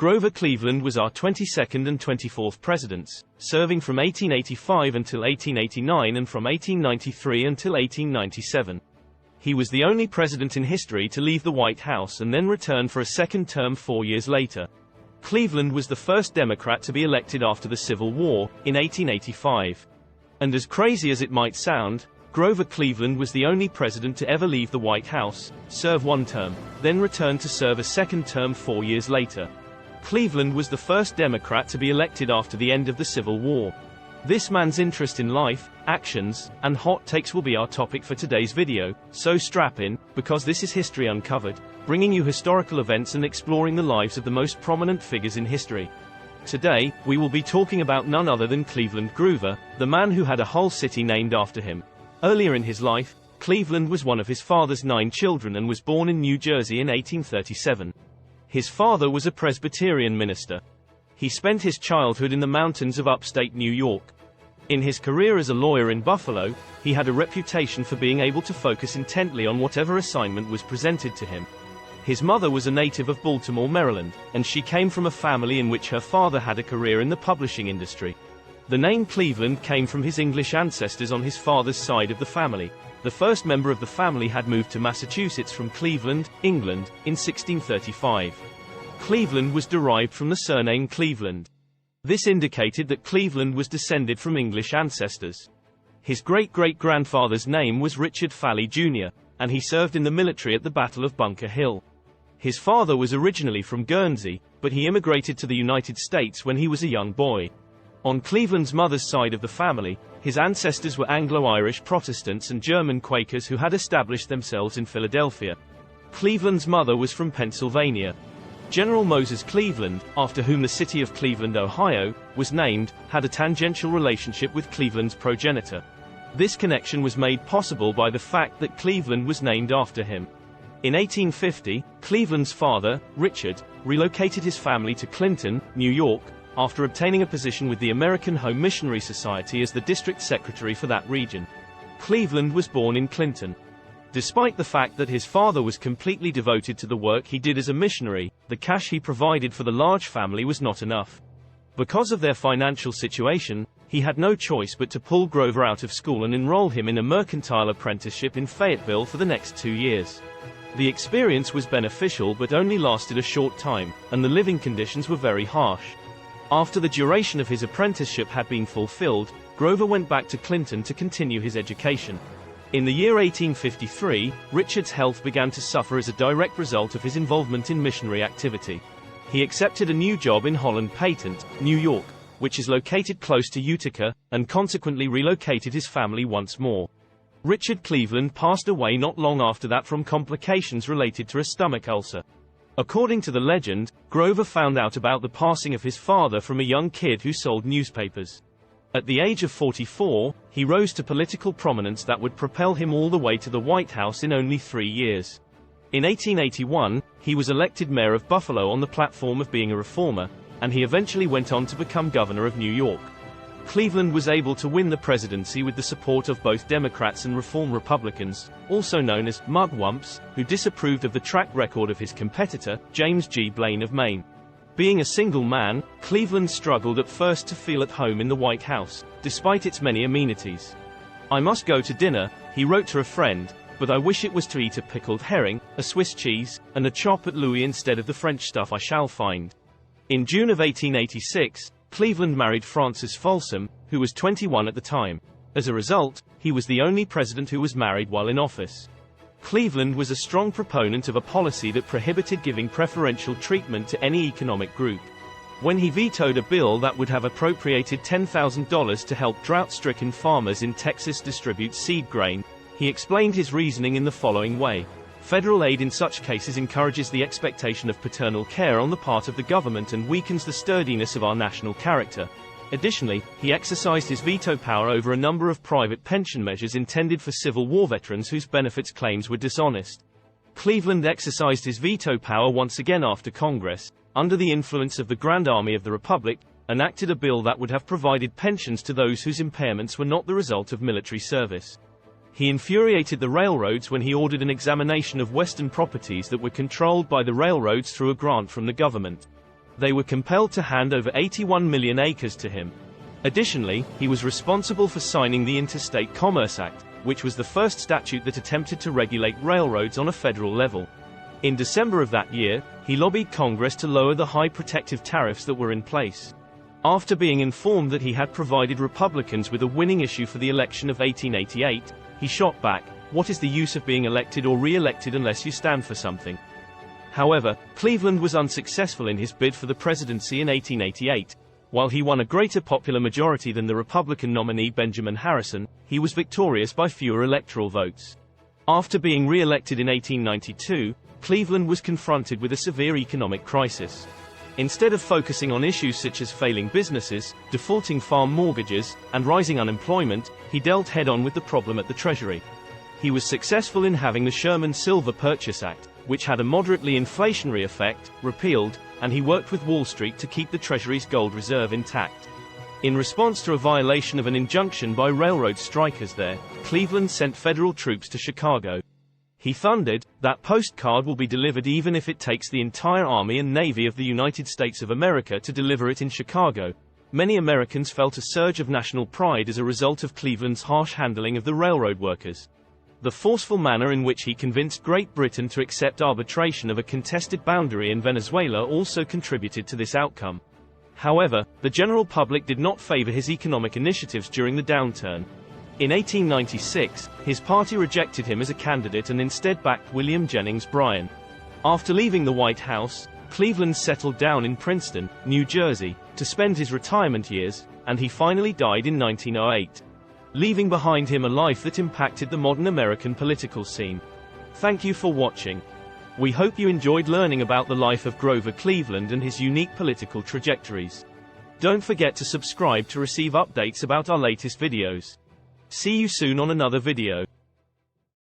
Grover Cleveland was our 22nd and 24th presidents, serving from 1885 until 1889 and from 1893 until 1897. He was the only president in history to leave the White House and then return for a second term 4 years later. Cleveland was the first Democrat to be elected after the Civil War, in 1885. And as crazy as it might sound, Grover Cleveland was the only president to ever leave the White House, serve one term, then return to serve a second term 4 years later. Cleveland was the first Democrat to be elected after the end of the Civil War. This man's interest in life, actions, and hot takes will be our topic for today's video, so strap in, because this is History Uncovered, bringing you historical events and exploring the lives of the most prominent figures in history. Today, we will be talking about none other than Cleveland Grover, the man who had a whole city named after him. Earlier in his life, Cleveland was one of his father's 9 children and was born in New Jersey in 1837. His father was a Presbyterian minister. He spent his childhood in the mountains of upstate New York. In his career as a lawyer in Buffalo, he had a reputation for being able to focus intently on whatever assignment was presented to him. His mother was a native of Baltimore, Maryland, and she came from a family in which her father had a career in the publishing industry. The name Cleveland came from his English ancestors on his father's side of the family. The first member of the family had moved to Massachusetts from Cleveland, England, in 1635. Cleveland was derived from the surname Cleveland. This indicated that Cleveland was descended from English ancestors. His great-great-grandfather's name was Richard Falley Jr., and he served in the military at the Battle of Bunker Hill. His father was originally from Guernsey, but he immigrated to the United States when he was a young boy. On Cleveland's mother's side of the family, his ancestors were Anglo-Irish Protestants and German Quakers who had established themselves in Philadelphia. Cleveland's mother was from Pennsylvania. General Moses Cleveland, after whom the city of Cleveland, Ohio, was named, had a tangential relationship with Cleveland's progenitor. This connection was made possible by the fact that Cleveland was named after him. In 1850, Cleveland's father, Richard, relocated his family to Clinton, New York, after obtaining a position with the American Home Missionary Society as the district secretary for that region. Cleveland was born in Clinton. Despite the fact that his father was completely devoted to the work he did as a missionary, the cash he provided for the large family was not enough. Because of their financial situation, he had no choice but to pull Grover out of school and enroll him in a mercantile apprenticeship in Fayetteville for the next 2 years. The experience was beneficial but only lasted a short time, and the living conditions were very harsh. After the duration of his apprenticeship had been fulfilled, Grover went back to Clinton to continue his education. In the year 1853, Richard's health began to suffer as a direct result of his involvement in missionary activity. He accepted a new job in Holland Patent, New York, which is located close to Utica, and consequently relocated his family once more. Richard Cleveland passed away not long after that from complications related to a stomach ulcer. According to the legend, Grover found out about the passing of his father from a young kid who sold newspapers. At the age of 44, he rose to political prominence that would propel him all the way to the White House in only 3 years. In 1881, he was elected mayor of Buffalo on the platform of being a reformer, and he eventually went on to become governor of New York. Cleveland was able to win the presidency with the support of both Democrats and Reform Republicans, also known as mugwumps, who disapproved of the track record of his competitor, James G. Blaine of Maine. Being a single man, Cleveland struggled at first to feel at home in the White House, despite its many amenities. "I must go to dinner," he wrote to a friend, "but I wish it was to eat a pickled herring, a Swiss cheese, and a chop at Louis instead of the French stuff I shall find." In June of 1886, Cleveland married Frances Folsom, who was 21 at the time. As a result, he was the only president who was married while in office. Cleveland was a strong proponent of a policy that prohibited giving preferential treatment to any economic group. When he vetoed a bill that would have appropriated $10,000 to help drought-stricken farmers in Texas distribute seed grain, he explained his reasoning in the following way. Federal aid in such cases encourages the expectation of paternal care on the part of the government and weakens the sturdiness of our national character. Additionally, he exercised his veto power over a number of private pension measures intended for Civil War veterans whose benefits claims were dishonest. Cleveland exercised his veto power once again after Congress, under the influence of the Grand Army of the Republic, enacted a bill that would have provided pensions to those whose impairments were not the result of military service. He infuriated the railroads when he ordered an examination of Western properties that were controlled by the railroads through a grant from the government. They were compelled to hand over 81 million acres to him. Additionally, he was responsible for signing the Interstate Commerce Act, which was the first statute that attempted to regulate railroads on a federal level. In December of that year, he lobbied Congress to lower the high protective tariffs that were in place. After being informed that he had provided Republicans with a winning issue for the election of 1888, he shot back, "What is the use of being elected or re-elected unless you stand for something?" However, Cleveland was unsuccessful in his bid for the presidency in 1888. While he won a greater popular majority than the Republican nominee Benjamin Harrison, he was victorious by fewer electoral votes. After being re-elected in 1892, Cleveland was confronted with a severe economic crisis. Instead of focusing on issues such as failing businesses, defaulting farm mortgages, and rising unemployment, he dealt head-on with the problem at the Treasury. He was successful in having the Sherman Silver Purchase Act, which had a moderately inflationary effect, repealed, and he worked with Wall Street to keep the Treasury's gold reserve intact. In response to a violation of an injunction by railroad strikers there, Cleveland sent federal troops to Chicago. He thundered, "That postcard will be delivered even if it takes the entire Army and Navy of the United States of America to deliver it in Chicago." Many Americans felt a surge of national pride as a result of Cleveland's harsh handling of the railroad workers. The forceful manner in which he convinced Great Britain to accept arbitration of a contested boundary in Venezuela also contributed to this outcome. However, the general public did not favor his economic initiatives during the downturn. In 1896, his party rejected him as a candidate and instead backed William Jennings Bryan. After leaving the White House, Cleveland settled down in Princeton, New Jersey, to spend his retirement years, and he finally died in 1908. Leaving behind him a life that impacted the modern American political scene. Thank you for watching. We hope you enjoyed learning about the life of Grover Cleveland and his unique political trajectories. Don't forget to subscribe to receive updates about our latest videos. See you soon on another video.